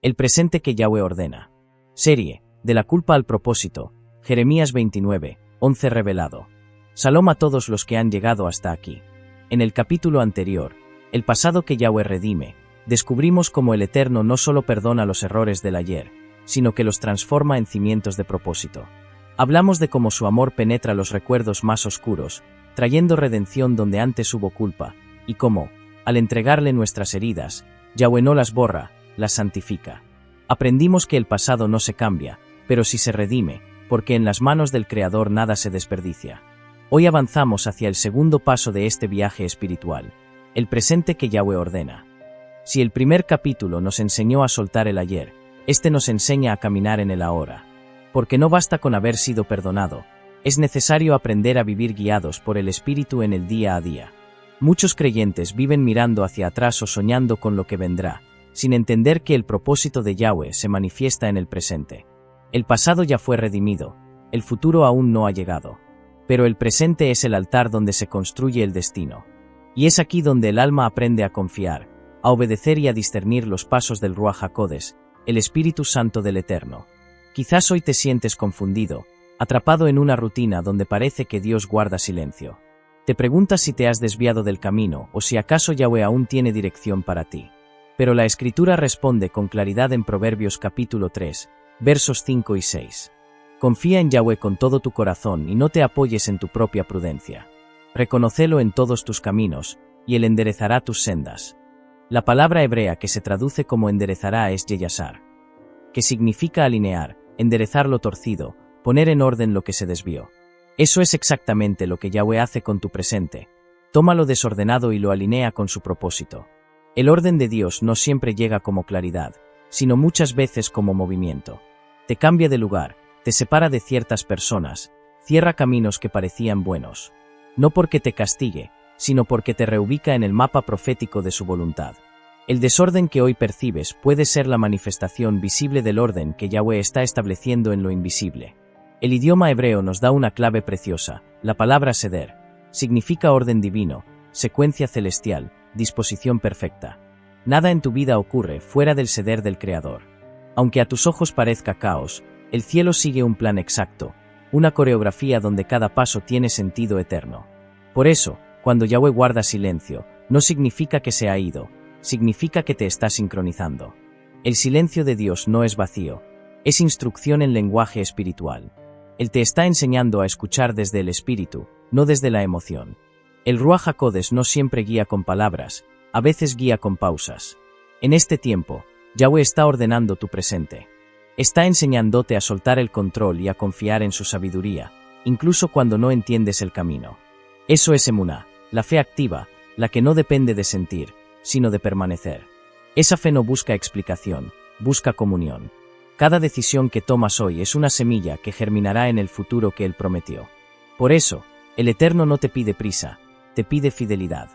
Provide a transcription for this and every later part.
El presente que Yahweh ordena. Serie, de la culpa al propósito, Jeremías 29, 11 revelado. Salom a todos los que han llegado hasta aquí. En el capítulo anterior, el pasado que Yahweh redime, descubrimos cómo el Eterno no solo perdona los errores del ayer, sino que los transforma en cimientos de propósito. Hablamos de cómo su amor penetra los recuerdos más oscuros, trayendo redención donde antes hubo culpa, y cómo, al entregarle nuestras heridas, Yahweh no las borra, las santifica. Aprendimos que el pasado no se cambia, pero sí se redime, porque en las manos del Creador nada se desperdicia. Hoy avanzamos hacia el segundo paso de este viaje espiritual, el presente que Yahweh ordena. Si el primer capítulo nos enseñó a soltar el ayer, este nos enseña a caminar en el ahora. Porque no basta con haber sido perdonado, es necesario aprender a vivir guiados por el Espíritu en el día a día. Muchos creyentes viven mirando hacia atrás o soñando con lo que vendrá, sin entender que el propósito de Yahweh se manifiesta en el presente. El pasado ya fue redimido, el futuro aún no ha llegado. Pero el presente es el altar donde se construye el destino. Y es aquí donde el alma aprende a confiar, a obedecer y a discernir los pasos del Ruach HaKodes, el Espíritu Santo del Eterno. Quizás hoy te sientes confundido, atrapado en una rutina donde parece que Dios guarda silencio. Te preguntas si te has desviado del camino o si acaso Yahweh aún tiene dirección para ti. Pero la Escritura responde con claridad en Proverbios capítulo 3, versos 5 y 6. Confía en Yahweh con todo tu corazón y no te apoyes en tu propia prudencia. Reconócelo en todos tus caminos, y Él enderezará tus sendas. La palabra hebrea que se traduce como enderezará es yeyasar, que significa alinear, enderezar lo torcido, poner en orden lo que se desvió. Eso es exactamente lo que Yahweh hace con tu presente. Toma lo desordenado y lo alinea con su propósito. El orden de Dios no siempre llega como claridad, sino muchas veces como movimiento. Te cambia de lugar, te separa de ciertas personas, cierra caminos que parecían buenos. No porque te castigue, sino porque te reubica en el mapa profético de su voluntad. El desorden que hoy percibes puede ser la manifestación visible del orden que Yahweh está estableciendo en lo invisible. El idioma hebreo nos da una clave preciosa. La palabra seder significa orden divino, secuencia celestial, disposición perfecta. Nada en tu vida ocurre fuera del seder del Creador. Aunque a tus ojos parezca caos, el cielo sigue un plan exacto, una coreografía donde cada paso tiene sentido eterno. Por eso, cuando Yahweh guarda silencio, no significa que se ha ido, significa que te está sincronizando. El silencio de Dios no es vacío, es instrucción en lenguaje espiritual. Él te está enseñando a escuchar desde el espíritu, no desde la emoción. El Ruach HaKodes no siempre guía con palabras, a veces guía con pausas. En este tiempo, Yahweh está ordenando tu presente. Está enseñándote a soltar el control y a confiar en su sabiduría, incluso cuando no entiendes el camino. Eso es emuná, la fe activa, la que no depende de sentir, sino de permanecer. Esa fe no busca explicación, busca comunión. Cada decisión que tomas hoy es una semilla que germinará en el futuro que Él prometió. Por eso, el Eterno no te pide prisa, te pide fidelidad.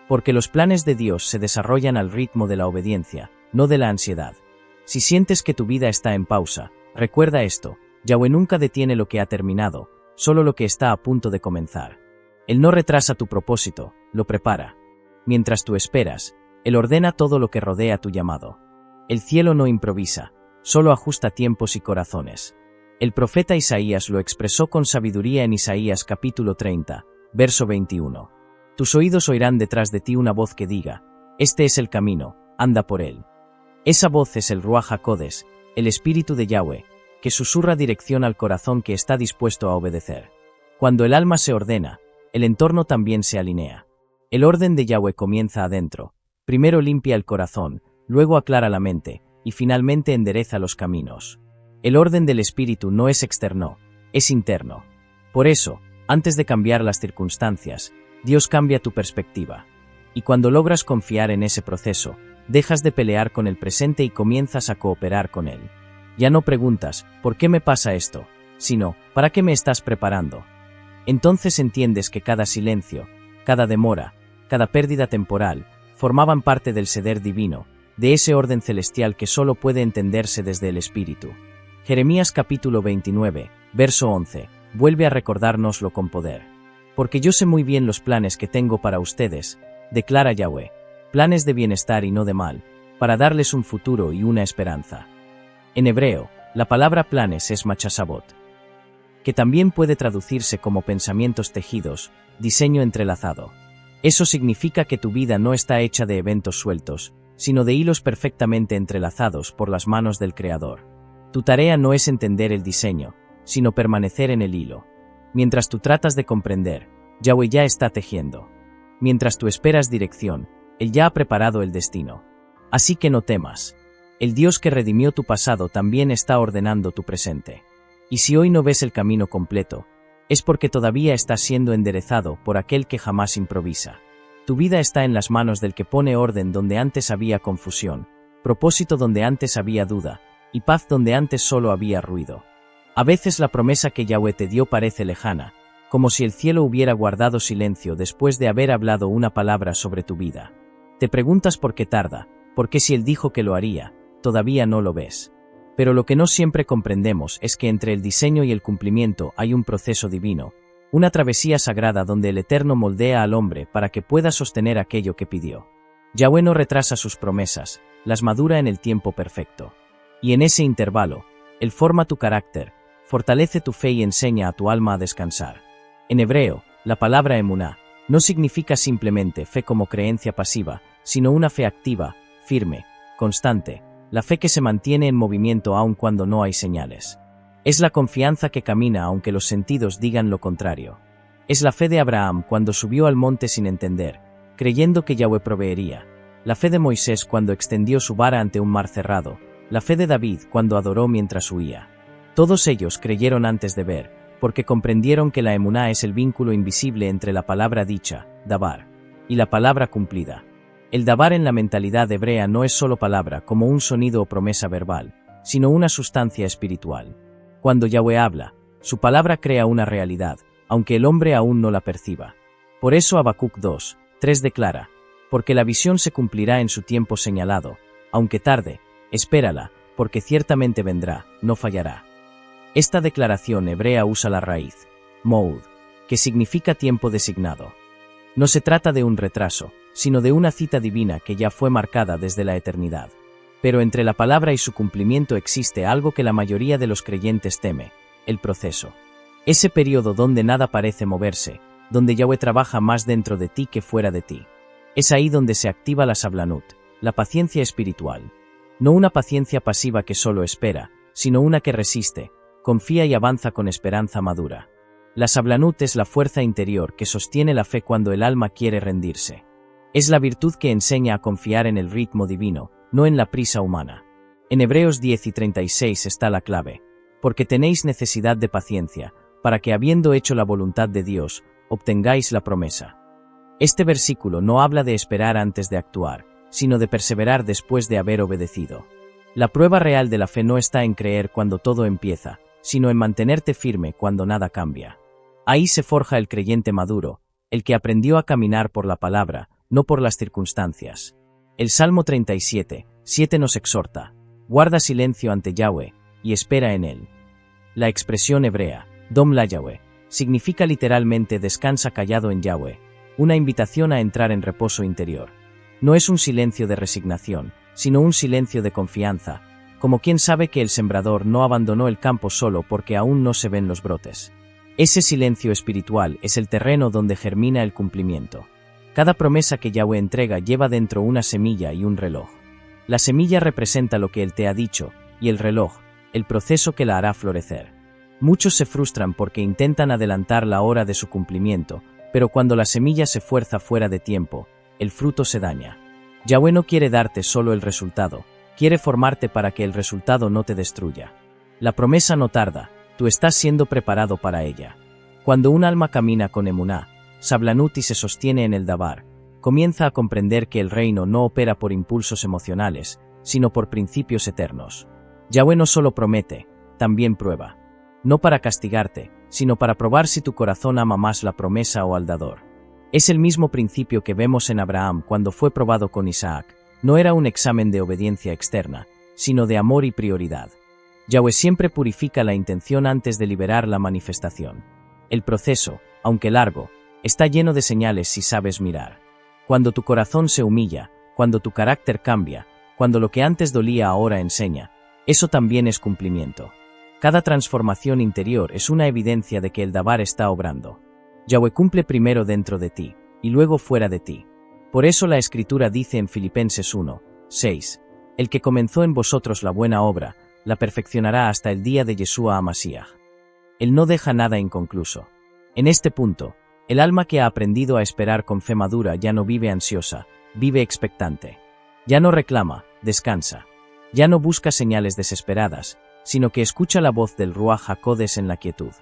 Porque los planes de Dios se desarrollan al ritmo de la obediencia, no de la ansiedad. Si sientes que tu vida está en pausa, recuerda esto, Yahweh nunca detiene lo que ha terminado, solo lo que está a punto de comenzar. Él no retrasa tu propósito, lo prepara. Mientras tú esperas, Él ordena todo lo que rodea tu llamado. El cielo no improvisa, solo ajusta tiempos y corazones. El profeta Isaías lo expresó con sabiduría en Isaías capítulo 30, verso 21. Tus oídos oirán detrás de ti una voz que diga, este es el camino, anda por él. Esa voz es el Ruach HaKodes, el Espíritu de Yahweh, que susurra dirección al corazón que está dispuesto a obedecer. Cuando el alma se ordena, el entorno también se alinea. El orden de Yahweh comienza adentro, primero limpia el corazón, luego aclara la mente, y finalmente endereza los caminos. El orden del Espíritu no es externo, es interno. Por eso, antes de cambiar las circunstancias, Dios cambia tu perspectiva. Y cuando logras confiar en ese proceso, dejas de pelear con el presente y comienzas a cooperar con él. Ya no preguntas, ¿por qué me pasa esto?, sino, ¿para qué me estás preparando? Entonces entiendes que cada silencio, cada demora, cada pérdida temporal, formaban parte del seder divino, de ese orden celestial que solo puede entenderse desde el Espíritu. Jeremías capítulo 29, verso 11, vuelve a recordárnoslo con poder. Porque yo sé muy bien los planes que tengo para ustedes, declara Yahweh, planes de bienestar y no de mal, para darles un futuro y una esperanza. En hebreo, la palabra planes es machasabot, que también puede traducirse como pensamientos tejidos, diseño entrelazado. Eso significa que tu vida no está hecha de eventos sueltos, sino de hilos perfectamente entrelazados por las manos del Creador. Tu tarea no es entender el diseño, sino permanecer en el hilo. Mientras tú tratas de comprender, Yahweh ya está tejiendo. Mientras tú esperas dirección, Él ya ha preparado el destino. Así que no temas. El Dios que redimió tu pasado también está ordenando tu presente. Y si hoy no ves el camino completo, es porque todavía estás siendo enderezado por aquel que jamás improvisa. Tu vida está en las manos del que pone orden donde antes había confusión, propósito donde antes había duda, y paz donde antes solo había ruido. A veces la promesa que Yahweh te dio parece lejana, como si el cielo hubiera guardado silencio después de haber hablado una palabra sobre tu vida. Te preguntas por qué tarda, por qué si Él dijo que lo haría, todavía no lo ves. Pero lo que no siempre comprendemos es que entre el diseño y el cumplimiento hay un proceso divino, una travesía sagrada donde el Eterno moldea al hombre para que pueda sostener aquello que pidió. Yahweh no retrasa sus promesas, las madura en el tiempo perfecto. Y en ese intervalo, Él forma tu carácter, fortalece tu fe y enseña a tu alma a descansar. En hebreo, la palabra emuná no significa simplemente fe como creencia pasiva, sino una fe activa, firme, constante, la fe que se mantiene en movimiento aun cuando no hay señales. Es la confianza que camina aunque los sentidos digan lo contrario. Es la fe de Abraham cuando subió al monte sin entender, creyendo que Yahweh proveería. La fe de Moisés cuando extendió su vara ante un mar cerrado. La fe de David cuando adoró mientras huía. Todos ellos creyeron antes de ver, porque comprendieron que la emuná es el vínculo invisible entre la palabra dicha, dabar, y la palabra cumplida. El dabar en la mentalidad hebrea no es solo palabra como un sonido o promesa verbal, sino una sustancia espiritual. Cuando Yahweh habla, su palabra crea una realidad, aunque el hombre aún no la perciba. Por eso Habacuc 2:3 declara, porque la visión se cumplirá en su tiempo señalado, aunque tarde, espérala, porque ciertamente vendrá, no fallará. Esta declaración hebrea usa la raíz, moud, que significa tiempo designado. No se trata de un retraso, sino de una cita divina que ya fue marcada desde la eternidad. Pero entre la palabra y su cumplimiento existe algo que la mayoría de los creyentes teme, el proceso. Ese periodo donde nada parece moverse, donde Yahweh trabaja más dentro de ti que fuera de ti. Es ahí donde se activa la sablanut, la paciencia espiritual. No una paciencia pasiva que solo espera, sino una que resiste, confía y avanza con esperanza madura. La sablanut es la fuerza interior que sostiene la fe cuando el alma quiere rendirse. Es la virtud que enseña a confiar en el ritmo divino, no en la prisa humana. En Hebreos 10:36 está la clave, porque tenéis necesidad de paciencia, para que habiendo hecho la voluntad de Dios, obtengáis la promesa. Este versículo no habla de esperar antes de actuar, sino de perseverar después de haber obedecido. La prueba real de la fe no está en creer cuando todo empieza, sino en mantenerte firme cuando nada cambia. Ahí se forja el creyente maduro, el que aprendió a caminar por la palabra, no por las circunstancias. El Salmo 37:7 nos exhorta, guarda silencio ante Yahweh, y espera en él. La expresión hebrea, Dom la Yahweh, significa literalmente descansa callado en Yahweh, una invitación a entrar en reposo interior. No es un silencio de resignación, sino un silencio de confianza, como quien sabe que el sembrador no abandonó el campo solo porque aún no se ven los brotes. Ese silencio espiritual es el terreno donde germina el cumplimiento. Cada promesa que Yahweh entrega lleva dentro una semilla y un reloj. La semilla representa lo que Él te ha dicho, y el reloj, el proceso que la hará florecer. Muchos se frustran porque intentan adelantar la hora de su cumplimiento, pero cuando la semilla se fuerza fuera de tiempo, el fruto se daña. Yahweh no quiere darte solo el resultado, quiere formarte para que el resultado no te destruya. La promesa no tarda, tú estás siendo preparado para ella. Cuando un alma camina con emuná, sablanut y se sostiene en el dabar, comienza a comprender que el reino no opera por impulsos emocionales, sino por principios eternos. Yahweh no solo promete, también prueba. No para castigarte, sino para probar si tu corazón ama más la promesa o al dador. Es el mismo principio que vemos en Abraham cuando fue probado con Isaac. No era un examen de obediencia externa, sino de amor y prioridad. Yahweh siempre purifica la intención antes de liberar la manifestación. El proceso, aunque largo, está lleno de señales si sabes mirar. Cuando tu corazón se humilla, cuando tu carácter cambia, Cuando lo que antes dolía ahora enseña, eso también es cumplimiento. Cada transformación interior es una evidencia de que el Dabar está obrando. Yahweh cumple primero dentro de ti, y luego fuera de ti. Por eso la Escritura dice en Filipenses 1, 6, el que comenzó en vosotros la buena obra, la perfeccionará hasta el día de Yeshua HaMashiach. Él no deja nada inconcluso. En este punto, el alma que ha aprendido a esperar con fe madura ya no vive ansiosa, vive expectante. Ya no reclama, descansa. Ya no busca señales desesperadas, sino que escucha la voz del Ruach HaKodesh en la quietud.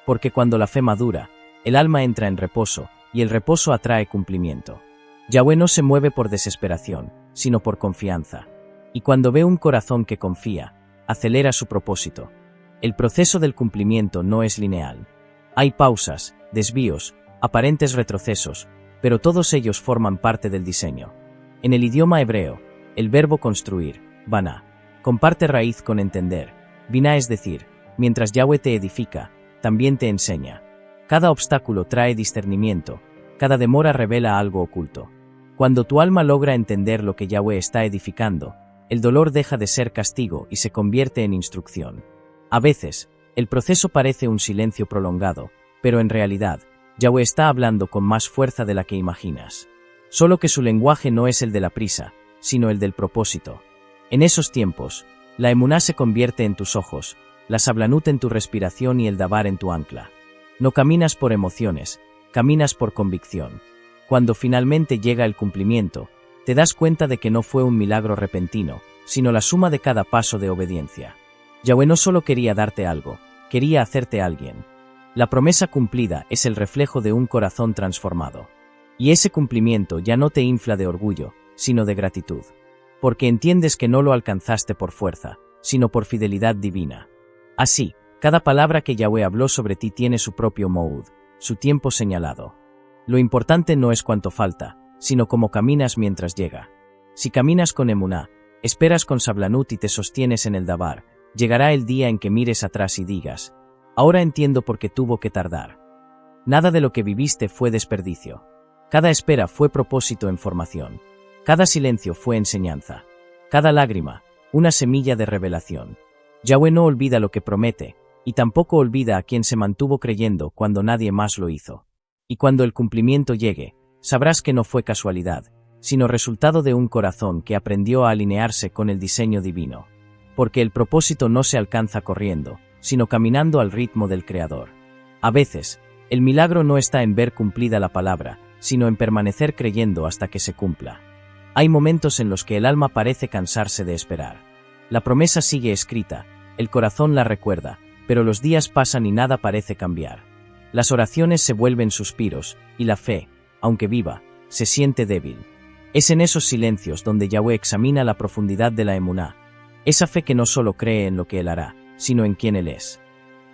Porque cuando la fe madura, el alma entra en reposo, y el reposo atrae cumplimiento. Yahweh no se mueve por desesperación, sino por confianza. Y cuando ve un corazón que confía, acelera su propósito. El proceso del cumplimiento no es lineal. Hay pausas, desvíos, aparentes retrocesos, pero todos ellos forman parte del diseño. En el idioma hebreo, el verbo construir, baná, comparte raíz con entender. Biná es decir, mientras Yahweh te edifica, también te enseña. Cada obstáculo trae discernimiento, cada demora revela algo oculto. Cuando tu alma logra entender lo que Yahweh está edificando, el dolor deja de ser castigo y se convierte en instrucción. A veces, el proceso parece un silencio prolongado, pero en realidad, Yahweh está hablando con más fuerza de la que imaginas. Solo que su lenguaje no es el de la prisa, sino el del propósito. En esos tiempos, la emuná se convierte en tus ojos, la sablanut en tu respiración y el dabar en tu ancla. No caminas por emociones, caminas por convicción. Cuando finalmente llega el cumplimiento, te das cuenta de que no fue un milagro repentino, sino la suma de cada paso de obediencia. Yahweh no solo quería darte algo, quería hacerte alguien. La promesa cumplida es el reflejo de un corazón transformado. Y ese cumplimiento ya no te infla de orgullo, sino de gratitud. Porque entiendes que no lo alcanzaste por fuerza, sino por fidelidad divina. Así, cada palabra que Yahweh habló sobre ti tiene su propio moud, su tiempo señalado. Lo importante no es cuánto falta, sino cómo caminas mientras llega. Si caminas con emuná, esperas con sablanut y te sostienes en el dabar, llegará el día en que mires atrás y digas, ahora entiendo por qué tuvo que tardar. Nada de lo que viviste fue desperdicio. Cada espera fue propósito en formación. Cada silencio fue enseñanza. Cada lágrima, una semilla de revelación. Yahweh no olvida lo que promete, y tampoco olvida a quien se mantuvo creyendo cuando nadie más lo hizo. Y cuando el cumplimiento llegue, sabrás que no fue casualidad, sino resultado de un corazón que aprendió a alinearse con el diseño divino. Porque el propósito no se alcanza corriendo, sino caminando al ritmo del Creador. A veces, el milagro no está en ver cumplida la palabra, sino en permanecer creyendo hasta que se cumpla. Hay momentos en los que el alma parece cansarse de esperar. La promesa sigue escrita, el corazón la recuerda, pero los días pasan y nada parece cambiar. Las oraciones se vuelven suspiros, y la fe, aunque viva, se siente débil. Es en esos silencios donde Yahweh examina la profundidad de la emuná, esa fe que no solo cree en lo que Él hará, sino en quién Él es.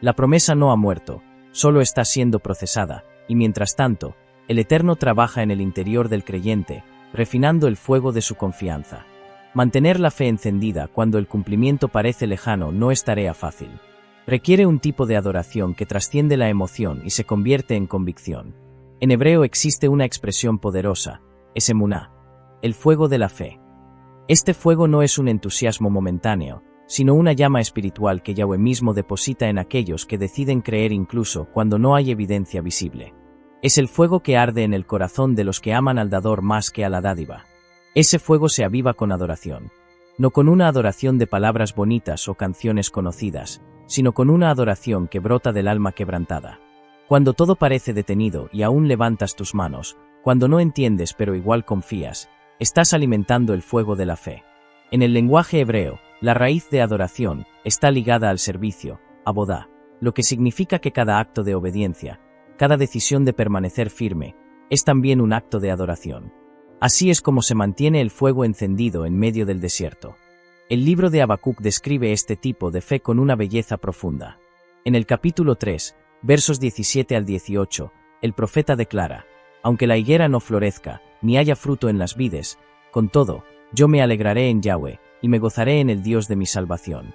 La promesa no ha muerto, solo está siendo procesada, y mientras tanto, el Eterno trabaja en el interior del creyente, refinando el fuego de su confianza. Mantener la fe encendida cuando el cumplimiento parece lejano no es tarea fácil. Requiere un tipo de adoración que trasciende la emoción y se convierte en convicción. En hebreo existe una expresión poderosa, es emuná, el fuego de la fe. Este fuego no es un entusiasmo momentáneo, sino una llama espiritual que Yahweh mismo deposita en aquellos que deciden creer incluso cuando no hay evidencia visible. Es el fuego que arde en el corazón de los que aman al dador más que a la dádiva. Ese fuego se aviva con adoración. No con una adoración de palabras bonitas o canciones conocidas, sino con una adoración que brota del alma quebrantada. Cuando todo parece detenido y aún levantas tus manos, cuando no entiendes pero igual confías, estás alimentando el fuego de la fe. En el lenguaje hebreo, la raíz de adoración está ligada al servicio, abodá, lo que significa que cada acto de obediencia, cada decisión de permanecer firme, es también un acto de adoración. Así es como se mantiene el fuego encendido en medio del desierto. El libro de Habacuc describe este tipo de fe con una belleza profunda. En el capítulo 3, versos 17 al 18, el profeta declara, aunque la higuera no florezca, ni haya fruto en las vides, con todo, yo me alegraré en Yahweh, y me gozaré en el Dios de mi salvación.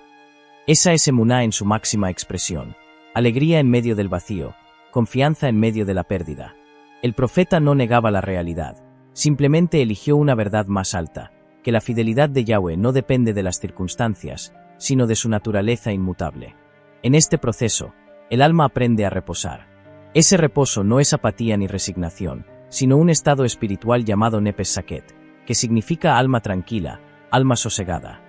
Esa es emuná en su máxima expresión, alegría en medio del vacío, confianza en medio de la pérdida. El profeta no negaba la realidad, simplemente eligió una verdad más alta. que la fidelidad de Yahweh no depende de las circunstancias, sino de su naturaleza inmutable. En este proceso, el alma aprende a reposar. Ese reposo no es apatía ni resignación, sino un estado espiritual llamado Nepes Saket, que significa alma tranquila, alma sosegada.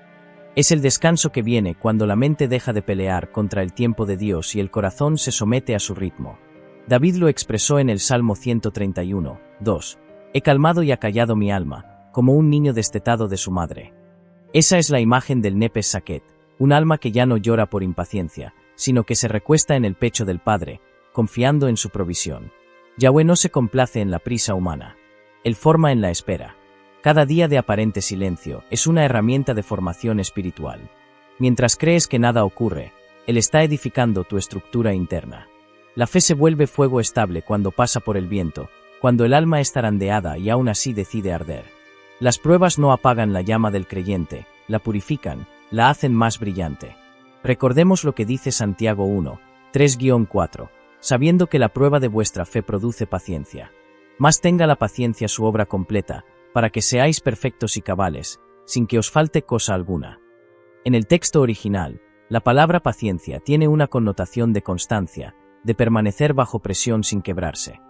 Es el descanso que viene cuando la mente deja de pelear contra el tiempo de Dios y el corazón se somete a su ritmo. David lo expresó en el Salmo 131, 2. He calmado y acallado mi alma, como un niño destetado de su madre. Esa es la imagen del Nepes Saket, un alma que ya no llora por impaciencia, sino que se recuesta en el pecho del Padre, confiando en su provisión. Yahweh no se complace en la prisa humana. Él forma en la espera. Cada día de aparente silencio es una herramienta de formación espiritual. Mientras crees que nada ocurre, Él está edificando tu estructura interna. La fe se vuelve fuego estable cuando pasa por el viento, cuando el alma es zarandeada y aún así decide arder. Las pruebas no apagan la llama del creyente, la purifican, la hacen más brillante. Recordemos lo que dice Santiago 1, 3-4, sabiendo que la prueba de vuestra fe produce paciencia. Mas tenga la paciencia su obra completa, para que seáis perfectos y cabales, sin que os falte cosa alguna. En el texto original, la palabra paciencia tiene una connotación de constancia, de permanecer bajo presión sin quebrarse.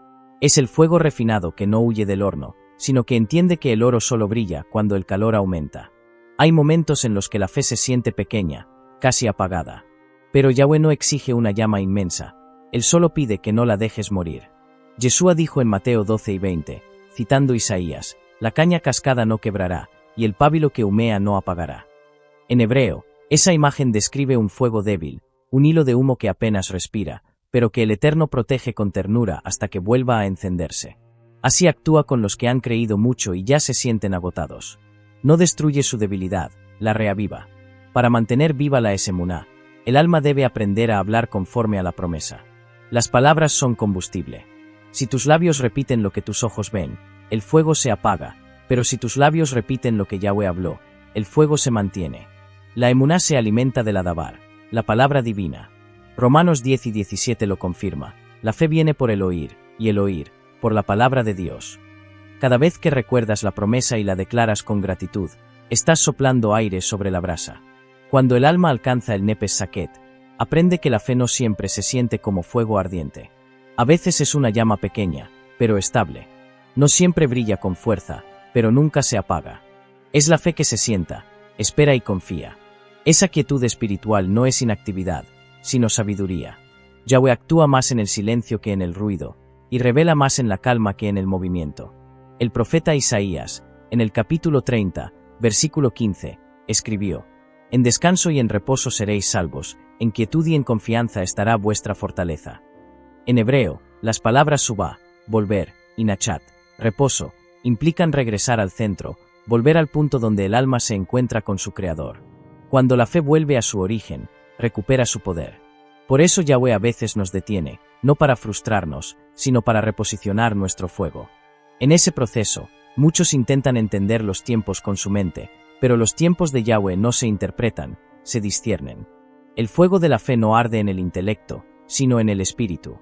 Es el fuego refinado que no huye del horno, sino que entiende que el oro solo brilla cuando el calor aumenta. Hay momentos en los que la fe se siente pequeña, casi apagada. Pero Yahweh no exige una llama inmensa, Él solo pide que no la dejes morir. Yeshua dijo en Mateo 12:20, citando Isaías, la caña cascada no quebrará, y el pábilo que humea no apagará. En hebreo, esa imagen describe un fuego débil, un hilo de humo que apenas respira, pero que el Eterno protege con ternura hasta que vuelva a encenderse. Así actúa con los que han creído mucho y ya se sienten agotados. No destruye su debilidad, la reaviva. Para mantener viva la esemuná, el alma debe aprender a hablar conforme a la promesa. Las palabras son combustible. Si tus labios repiten lo que tus ojos ven, el fuego se apaga, pero si tus labios repiten lo que Yahweh habló, el fuego se mantiene. La emuná se alimenta del adabar, la palabra divina. Romanos 10:17 lo confirma. La fe viene por el oír, y el oír, por la palabra de Dios. Cada vez que recuerdas la promesa y la declaras con gratitud, estás soplando aire sobre la brasa. Cuando el alma alcanza el Nepes Saket, aprende que la fe no siempre se siente como fuego ardiente. A veces es una llama pequeña, pero estable. No siempre brilla con fuerza, pero nunca se apaga. Es la fe que se sienta, espera y confía. Esa quietud espiritual no es inactividad, sino sabiduría. Yahweh actúa más en el silencio que en el ruido, y revela más en la calma que en el movimiento. El profeta Isaías, en el capítulo 30, versículo 15, escribió: En descanso y en reposo seréis salvos, en quietud y en confianza estará vuestra fortaleza. En hebreo, las palabras subá, volver, y nachat, reposo, implican regresar al centro, volver al punto donde el alma se encuentra con su Creador. Cuando la fe vuelve a su origen, recupera su poder. Por eso Yahweh a veces nos detiene, no para frustrarnos, sino para reposicionar nuestro fuego. En ese proceso, muchos intentan entender los tiempos con su mente, pero los tiempos de Yahweh no se interpretan, se disciernen. El fuego de la fe no arde en el intelecto, sino en el espíritu.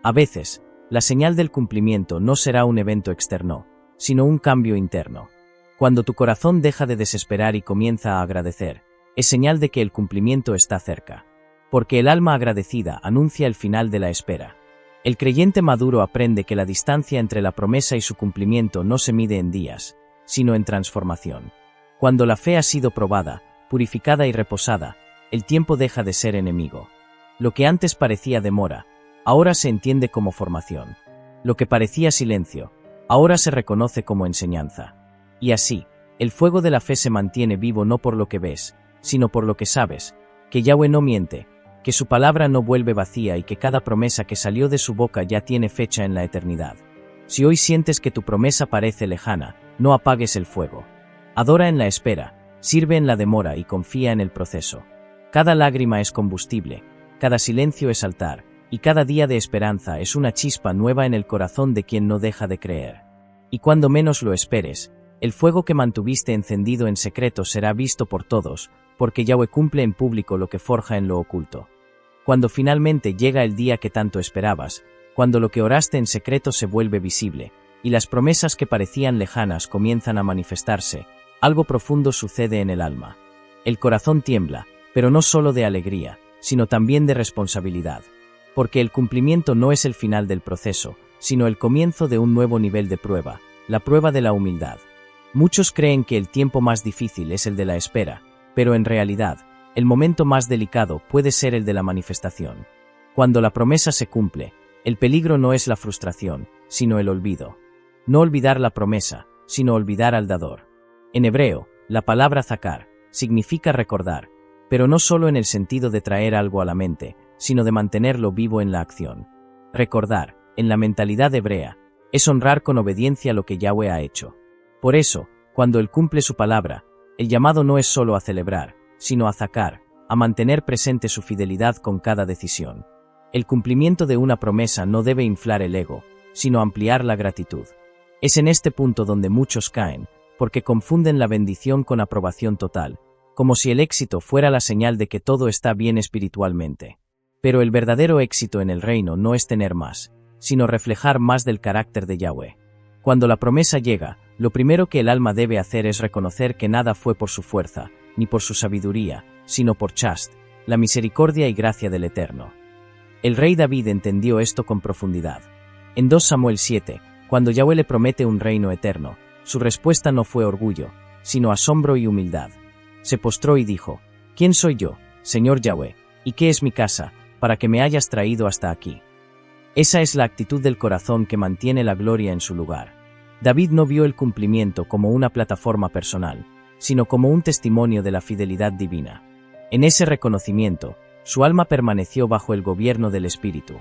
A veces, la señal del cumplimiento no será un evento externo, sino un cambio interno. Cuando tu corazón deja de desesperar y comienza a agradecer, es señal de que el cumplimiento está cerca. Porque el alma agradecida anuncia el final de la espera. El creyente maduro aprende que la distancia entre la promesa y su cumplimiento no se mide en días, sino en transformación. Cuando la fe ha sido probada, purificada y reposada, el tiempo deja de ser enemigo. Lo que antes parecía demora, ahora se entiende como formación. Lo que parecía silencio, ahora se reconoce como enseñanza. Y así, el fuego de la fe se mantiene vivo no por lo que ves, sino por lo que sabes, que Yahweh no miente, que su palabra no vuelve vacía y que cada promesa que salió de su boca ya tiene fecha en la eternidad. Si hoy sientes que tu promesa parece lejana, no apagues el fuego. Adora en la espera, sirve en la demora y confía en el proceso. Cada lágrima es combustible, cada silencio es altar, y cada día de esperanza es una chispa nueva en el corazón de quien no deja de creer. Y cuando menos lo esperes, el fuego que mantuviste encendido en secreto será visto por todos, porque Yahweh cumple en público lo que forja en lo oculto. Cuando finalmente llega el día que tanto esperabas, cuando lo que oraste en secreto se vuelve visible, y las promesas que parecían lejanas comienzan a manifestarse, algo profundo sucede en el alma. El corazón tiembla, pero no solo de alegría, sino también de responsabilidad. Porque el cumplimiento no es el final del proceso, sino el comienzo de un nuevo nivel de prueba, la prueba de la humildad. Muchos creen que el tiempo más difícil es el de la espera, pero en realidad, el momento más delicado puede ser el de la manifestación. Cuando la promesa se cumple, el peligro no es la frustración, sino el olvido. No olvidar la promesa, sino olvidar al dador. En hebreo, la palabra zakar significa recordar, pero no solo en el sentido de traer algo a la mente, sino de mantenerlo vivo en la acción. Recordar, en la mentalidad hebrea, es honrar con obediencia lo que Yahweh ha hecho. Por eso, cuando Él cumple su palabra, el llamado no es solo a celebrar, sino a zakar, a mantener presente su fidelidad con cada decisión. El cumplimiento de una promesa no debe inflar el ego, sino ampliar la gratitud. Es en este punto donde muchos caen, porque confunden la bendición con aprobación total, como si el éxito fuera la señal de que todo está bien espiritualmente. Pero el verdadero éxito en el reino no es tener más, sino reflejar más del carácter de Yahweh. Cuando la promesa llega, lo primero que el alma debe hacer es reconocer que nada fue por su fuerza, ni por su sabiduría, sino por Chast, la misericordia y gracia del Eterno. El rey David entendió esto con profundidad. En 2 Samuel 7, cuando Yahweh le promete un reino eterno, su respuesta no fue orgullo, sino asombro y humildad. Se postró y dijo: ¿Quién soy yo, Señor Yahweh, y qué es mi casa, para que me hayas traído hasta aquí? Esa es la actitud del corazón que mantiene la gloria en su lugar. David no vio el cumplimiento como una plataforma personal, sino como un testimonio de la fidelidad divina. En ese reconocimiento, su alma permaneció bajo el gobierno del Espíritu.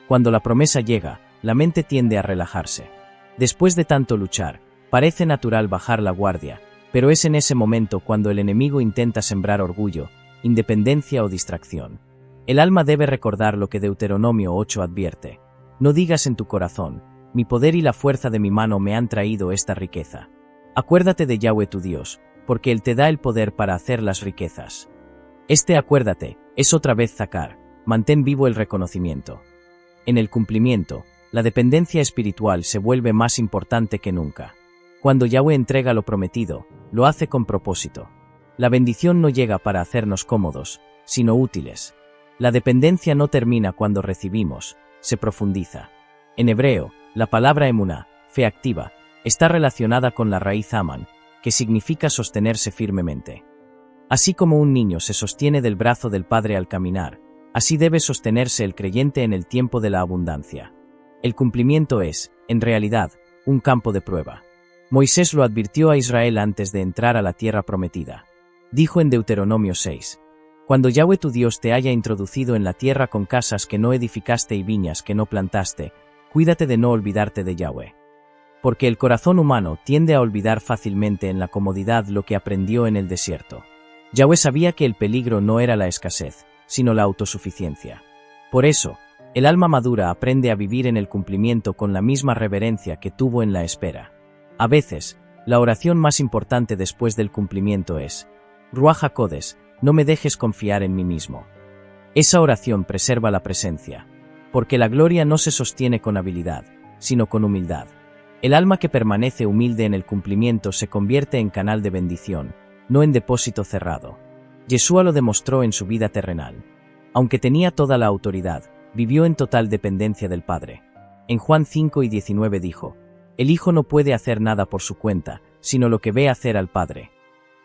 Cuando la promesa llega, la mente tiende a relajarse. Después de tanto luchar, parece natural bajar la guardia, pero es en ese momento cuando el enemigo intenta sembrar orgullo, independencia o distracción. El alma debe recordar lo que Deuteronomio 8 advierte: no digas en tu corazón, mi poder y la fuerza de mi mano me han traído esta riqueza. Acuérdate de Yahweh tu Dios, porque Él te da el poder para hacer las riquezas. Acuérdate, es otra vez zakar, mantén vivo el reconocimiento. En el cumplimiento, la dependencia espiritual se vuelve más importante que nunca. Cuando Yahweh entrega lo prometido, lo hace con propósito. La bendición no llega para hacernos cómodos, sino útiles. La dependencia no termina cuando recibimos, se profundiza. En hebreo, la palabra emuná, fe activa, está relacionada con la raíz aman, que significa sostenerse firmemente. Así como un niño se sostiene del brazo del padre al caminar, así debe sostenerse el creyente en el tiempo de la abundancia. El cumplimiento es, en realidad, un campo de prueba. Moisés lo advirtió a Israel antes de entrar a la tierra prometida. Dijo en Deuteronomio 6: Cuando Yahweh tu Dios te haya introducido en la tierra con casas que no edificaste y viñas que no plantaste, cuídate de no olvidarte de Yahweh. Porque el corazón humano tiende a olvidar fácilmente en la comodidad lo que aprendió en el desierto. Yahweh sabía que el peligro no era la escasez, sino la autosuficiencia. Por eso, el alma madura aprende a vivir en el cumplimiento con la misma reverencia que tuvo en la espera. A veces, la oración más importante después del cumplimiento es: Ruach HaKodesh, no me dejes confiar en mí mismo. Esa oración preserva la presencia, porque la gloria no se sostiene con habilidad, sino con humildad. El alma que permanece humilde en el cumplimiento se convierte en canal de bendición, no en depósito cerrado. Yeshua lo demostró en su vida terrenal. Aunque tenía toda la autoridad, vivió en total dependencia del Padre. En Juan 5:19 dijo: El Hijo no puede hacer nada por su cuenta, sino lo que ve hacer al Padre.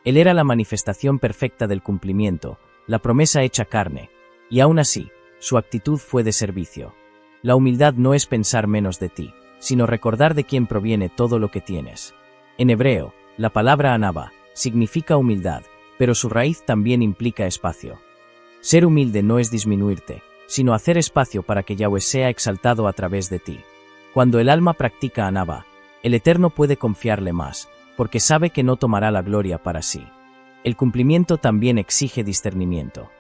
Él era la manifestación perfecta del cumplimiento, la promesa hecha carne, y aún así, su actitud fue de servicio. La humildad no es pensar menos de ti, sino recordar de quién proviene todo lo que tienes. En hebreo, la palabra anaba significa humildad, pero su raíz también implica espacio. Ser humilde no es disminuirte, sino hacer espacio para que Yahweh sea exaltado a través de ti. Cuando el alma practica anaba, el Eterno puede confiarle más, porque sabe que no tomará la gloria para sí. El cumplimiento también exige discernimiento.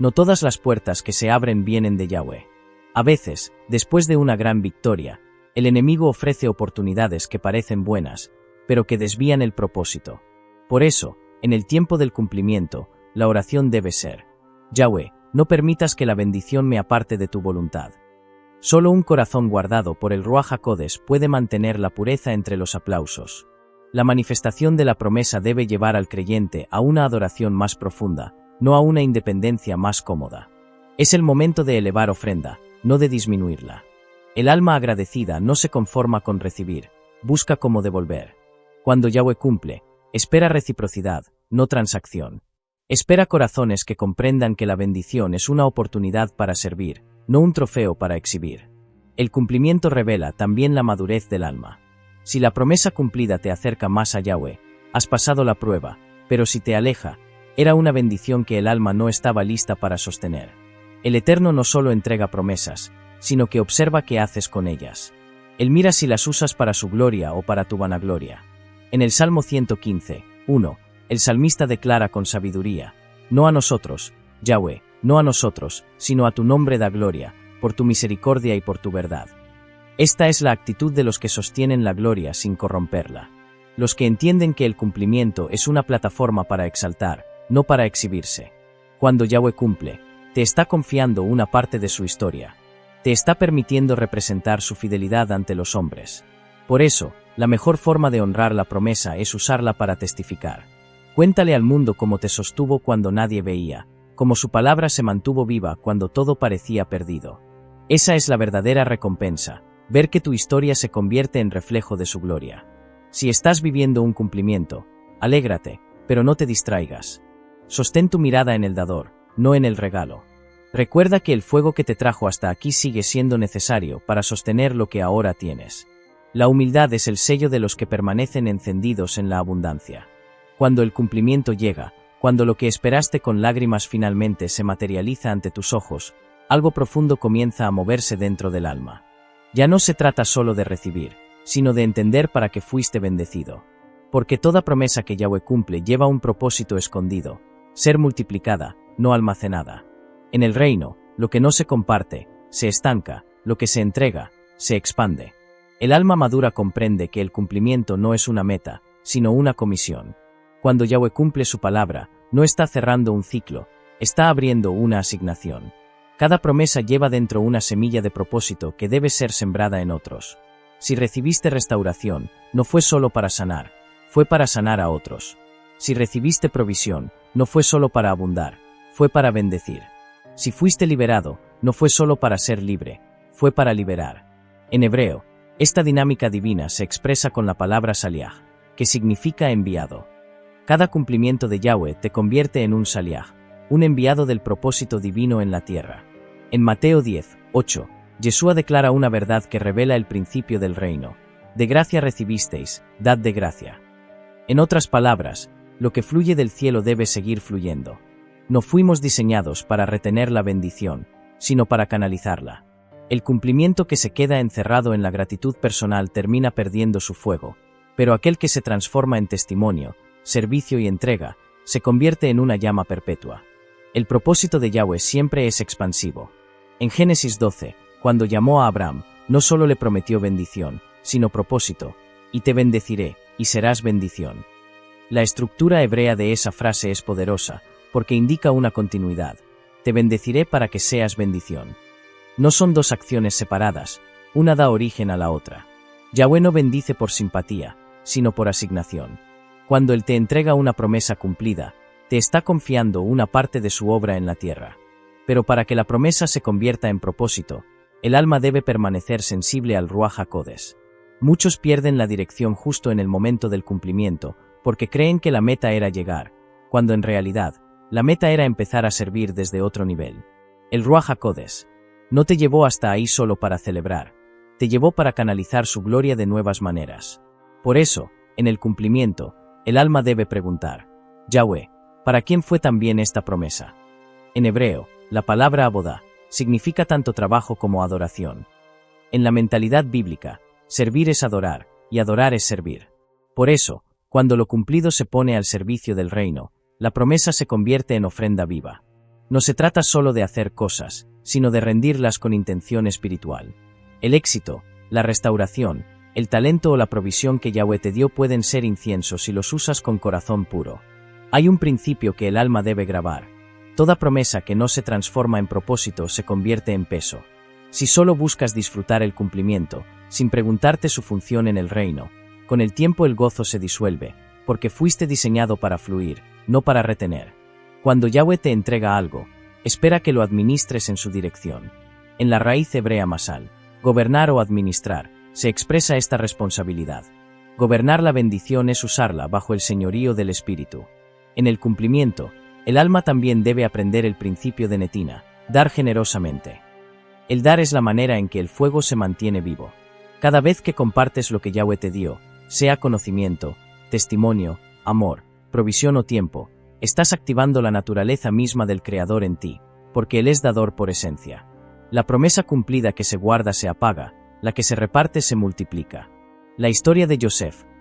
No todas las puertas que se abren vienen de Yahweh. A veces, después de una gran victoria, el enemigo ofrece oportunidades que parecen buenas, pero que desvían el propósito. Por eso, en el tiempo del cumplimiento, la oración debe ser: Yahweh, no permitas que la bendición me aparte de tu voluntad. Solo un corazón guardado por el Ruach HaKodesh puede mantener la pureza entre los aplausos. La manifestación de la promesa debe llevar al creyente a una adoración más profunda, no a una independencia más cómoda. Es el momento de elevar ofrenda, no de disminuirla. El alma agradecida no se conforma con recibir, busca cómo devolver. Cuando Yahweh cumple, espera reciprocidad, no transacción. Espera corazones que comprendan que la bendición es una oportunidad para servir, no un trofeo para exhibir. El cumplimiento revela también la madurez del alma. Si la promesa cumplida te acerca más a Yahweh, has pasado la prueba, pero si te aleja, era una bendición que el alma no estaba lista para sostener. El Eterno no solo entrega promesas, sino que observa qué haces con ellas. Él mira si las usas para su gloria o para tu vanagloria. En el Salmo 115, 1, el salmista declara con sabiduría: no a nosotros, Yahweh, no a nosotros, sino a tu nombre da gloria, por tu misericordia y por tu verdad. Esta es la actitud de los que sostienen la gloria sin corromperla. Los que entienden que el cumplimiento es una plataforma para exaltar, no para exhibirse. Cuando Yahweh cumple, te está confiando una parte de su historia. Te está permitiendo representar su fidelidad ante los hombres. Por eso, la mejor forma de honrar la promesa es usarla para testificar. Cuéntale al mundo cómo te sostuvo cuando nadie veía, cómo su palabra se mantuvo viva cuando todo parecía perdido. Esa es la verdadera recompensa, ver que tu historia se convierte en reflejo de su gloria. Si estás viviendo un cumplimiento, alégrate, pero no te distraigas. Sostén tu mirada en el dador, no en el regalo. Recuerda que el fuego que te trajo hasta aquí sigue siendo necesario para sostener lo que ahora tienes. La humildad es el sello de los que permanecen encendidos en la abundancia. Cuando el cumplimiento llega, cuando lo que esperaste con lágrimas finalmente se materializa ante tus ojos, algo profundo comienza a moverse dentro del alma. Ya no se trata solo de recibir, sino de entender para qué fuiste bendecido. Porque toda promesa que Yahweh cumple lleva un propósito escondido: ser multiplicada, no almacenada. En el reino, lo que no se comparte, se estanca; lo que se entrega, se expande. El alma madura comprende que el cumplimiento no es una meta, sino una comisión. Cuando Yahweh cumple su palabra, no está cerrando un ciclo, está abriendo una asignación. Cada promesa lleva dentro una semilla de propósito que debe ser sembrada en otros. Si recibiste restauración, no fue solo para sanar, fue para sanar a otros. Si recibiste provisión, no fue solo para abundar, fue para bendecir. Si fuiste liberado, no fue solo para ser libre, fue para liberar. En hebreo, esta dinámica divina se expresa con la palabra Saliach, que significa enviado. Cada cumplimiento de Yahweh te convierte en un Saliach, un enviado del propósito divino en la tierra. En Mateo 10, 8, Yeshua declara una verdad que revela el principio del reino: de gracia recibisteis, dad de gracia. En otras palabras, lo que fluye del cielo debe seguir fluyendo. No fuimos diseñados para retener la bendición, sino para canalizarla. El cumplimiento que se queda encerrado en la gratitud personal termina perdiendo su fuego, pero aquel que se transforma en testimonio, servicio y entrega, se convierte en una llama perpetua. El propósito de Yahweh siempre es expansivo. En Génesis 12, cuando llamó a Abraham, no solo le prometió bendición, sino propósito: y te bendeciré, y serás bendición. La estructura hebrea de esa frase es poderosa, porque indica una continuidad: te bendeciré para que seas bendición. No son dos acciones separadas, una da origen a la otra. Yahweh no bendice por simpatía, sino por asignación. Cuando Él te entrega una promesa cumplida, te está confiando una parte de su obra en la tierra. Pero para que la promesa se convierta en propósito, el alma debe permanecer sensible al Ruach HaKodesh. Muchos pierden la dirección justo en el momento del cumplimiento, porque creen que la meta era llegar, cuando en realidad, la meta era empezar a servir desde otro nivel. El Ruach HaKodesh no te llevó hasta ahí solo para celebrar, te llevó para canalizar su gloria de nuevas maneras. Por eso, en el cumplimiento, el alma debe preguntar: Yahweh, ¿para quién fue también esta promesa? En hebreo, la palabra abodá significa tanto trabajo como adoración. En la mentalidad bíblica, servir es adorar, y adorar es servir. Por eso, cuando lo cumplido se pone al servicio del reino, la promesa se convierte en ofrenda viva. No se trata solo de hacer cosas, sino de rendirlas con intención espiritual. El éxito, la restauración, el talento o la provisión que Yahweh te dio pueden ser inciensos si los usas con corazón puro. Hay un principio que el alma debe grabar: toda promesa que no se transforma en propósito se convierte en peso. Si solo buscas disfrutar el cumplimiento, sin preguntarte su función en el reino, Con el tiempo el gozo se disuelve, porque fuiste diseñado para fluir, no para retener. Cuando Yahweh te entrega algo, espera que lo administres en su dirección. En la raíz hebrea masal, gobernar o administrar, se expresa esta responsabilidad. Gobernar la bendición es usarla bajo el señorío del Espíritu. En el cumplimiento, el alma también debe aprender el principio de Netina, dar generosamente. El dar es la manera en que el fuego se mantiene vivo. Cada vez que compartes lo que Yahweh te dio, sea conocimiento, testimonio, amor, provisión o tiempo, estás activando la naturaleza misma del Creador en ti, porque Él es dador por esencia. La promesa cumplida que se guarda se apaga, la que se reparte se multiplica. La historia de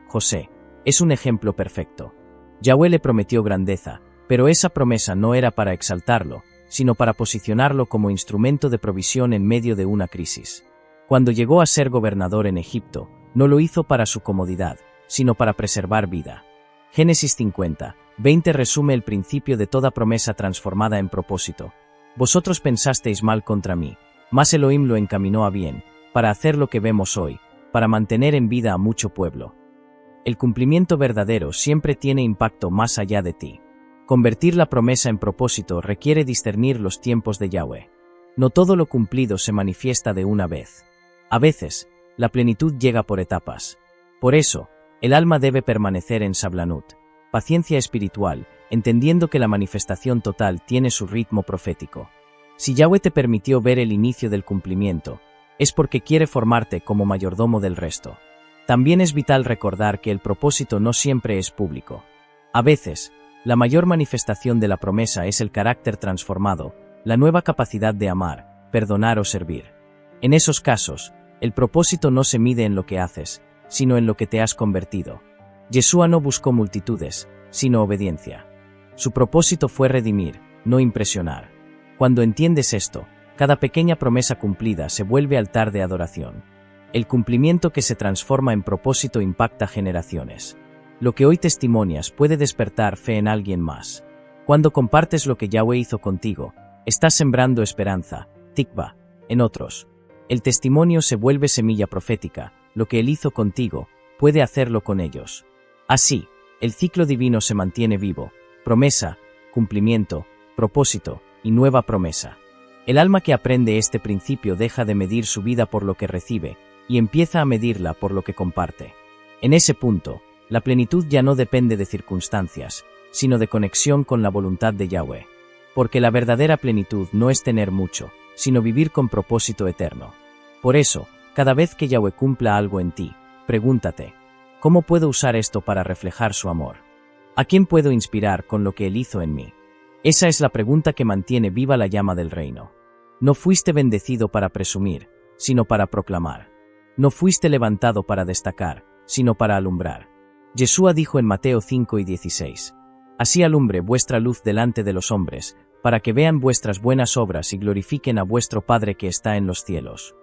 José, es un ejemplo perfecto. Yahweh le prometió grandeza, pero esa promesa no era para exaltarlo, sino para posicionarlo como instrumento de provisión en medio de una crisis. Cuando llegó a ser gobernador en Egipto, no lo hizo para su comodidad, sino para preservar vida. Génesis 50:20 resume el principio de toda promesa transformada en propósito. Vosotros pensasteis mal contra mí, mas Elohim lo encaminó a bien, para hacer lo que vemos hoy, para mantener en vida a mucho pueblo. El cumplimiento verdadero siempre tiene impacto más allá de ti. Convertir la promesa en propósito requiere discernir los tiempos de Yahweh. No todo lo cumplido se manifiesta de una vez. A veces, la plenitud llega por etapas. Por eso, el alma debe permanecer en sablanut, paciencia espiritual, entendiendo que la manifestación total tiene su ritmo profético. Si Yahweh te permitió ver el inicio del cumplimiento, es porque quiere formarte como mayordomo del resto. También es vital recordar que el propósito no siempre es público. A veces, la mayor manifestación de la promesa es el carácter transformado, la nueva capacidad de amar, perdonar o servir. En esos casos, el propósito no se mide en lo que haces, sino en lo que te has convertido. Yeshua no buscó multitudes, sino obediencia. Su propósito fue redimir, no impresionar. Cuando entiendes esto, cada pequeña promesa cumplida se vuelve altar de adoración. El cumplimiento que se transforma en propósito impacta generaciones. Lo que hoy testimonias puede despertar fe en alguien más. Cuando compartes lo que Yahweh hizo contigo, estás sembrando esperanza, tikva, en otros. El testimonio se vuelve semilla profética, lo que Él hizo contigo, puede hacerlo con ellos. Así, el ciclo divino se mantiene vivo, promesa, cumplimiento, propósito y nueva promesa. El alma que aprende este principio deja de medir su vida por lo que recibe, y empieza a medirla por lo que comparte. En ese punto, la plenitud ya no depende de circunstancias, sino de conexión con la voluntad de Yahweh. Porque la verdadera plenitud no es tener mucho, sino vivir con propósito eterno. Por eso, cada vez que Yahweh cumpla algo en ti, pregúntate, ¿cómo puedo usar esto para reflejar su amor? ¿A quién puedo inspirar con lo que Él hizo en mí? Esa es la pregunta que mantiene viva la llama del reino. No fuiste bendecido para presumir, sino para proclamar. No fuiste levantado para destacar, sino para alumbrar. Yeshua dijo en Mateo 5:16, Así alumbre vuestra luz delante de los hombres, para que vean vuestras buenas obras y glorifiquen a vuestro Padre que está en los cielos.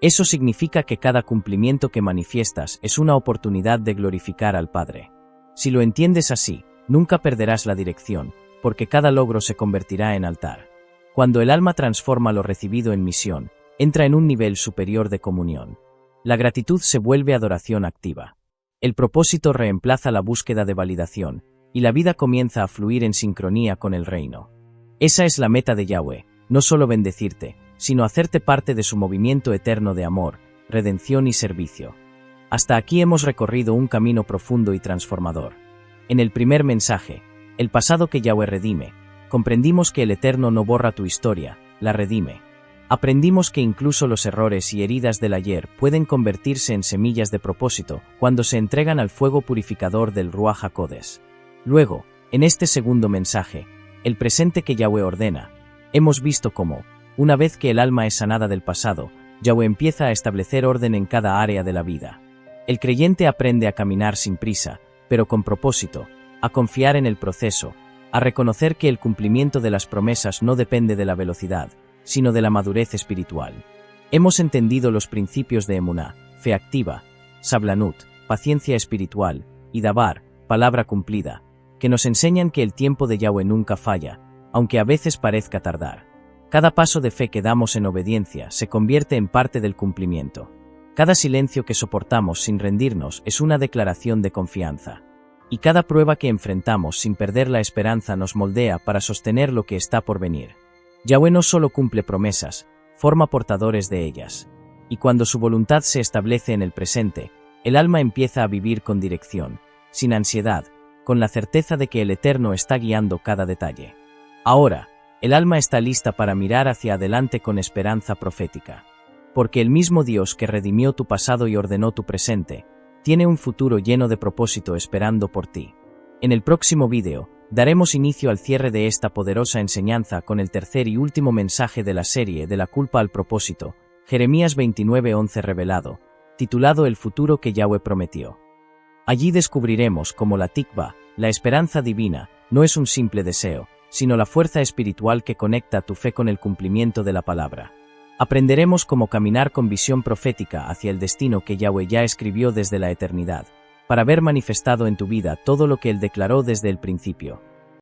Eso significa que cada cumplimiento que manifiestas es una oportunidad de glorificar al Padre. Si lo entiendes así, nunca perderás la dirección, porque cada logro se convertirá en altar. Cuando el alma transforma lo recibido en misión, entra en un nivel superior de comunión. La gratitud se vuelve adoración activa. El propósito reemplaza la búsqueda de validación, y la vida comienza a fluir en sincronía con el reino. Esa es la meta de Yahweh, no solo bendecirte, sino hacerte parte de su movimiento eterno de amor, redención y servicio. Hasta aquí hemos recorrido un camino profundo y transformador. En el primer mensaje, el pasado que Yahweh redime, comprendimos que el Eterno no borra tu historia, la redime. Aprendimos que incluso los errores y heridas del ayer pueden convertirse en semillas de propósito cuando se entregan al fuego purificador del Ruach HaKodesh. Luego, en este segundo mensaje, el presente que Yahweh ordena, hemos visto cómo, una vez que el alma es sanada del pasado, Yahweh empieza a establecer orden en cada área de la vida. El creyente aprende a caminar sin prisa, pero con propósito, a confiar en el proceso, a reconocer que el cumplimiento de las promesas no depende de la velocidad, sino de la madurez espiritual. Hemos entendido los principios de Emuná, fe activa, sablanut, paciencia espiritual, y dabar, palabra cumplida, que nos enseñan que el tiempo de Yahweh nunca falla, aunque a veces parezca tardar. Cada paso de fe que damos en obediencia se convierte en parte del cumplimiento. Cada silencio que soportamos sin rendirnos es una declaración de confianza. Y cada prueba que enfrentamos sin perder la esperanza nos moldea para sostener lo que está por venir. Yahweh no solo cumple promesas, forma portadores de ellas. Y cuando su voluntad se establece en el presente, el alma empieza a vivir con dirección, sin ansiedad, con la certeza de que el Eterno está guiando cada detalle. Ahora, el alma está lista para mirar hacia adelante con esperanza profética. Porque el mismo Dios que redimió tu pasado y ordenó tu presente, tiene un futuro lleno de propósito esperando por ti. En el próximo vídeo, daremos inicio al cierre de esta poderosa enseñanza con el tercer y último mensaje de la serie de la culpa al propósito, Jeremías 29:11 revelado, titulado El futuro que Yahweh prometió. Allí descubriremos cómo la tikva, la esperanza divina, no es un simple deseo, sino la fuerza espiritual que conecta tu fe con el cumplimiento de la palabra. Aprenderemos cómo caminar con visión profética hacia el destino que Yahweh ya escribió desde la eternidad, para ver manifestado en tu vida todo lo que Él declaró desde el principio.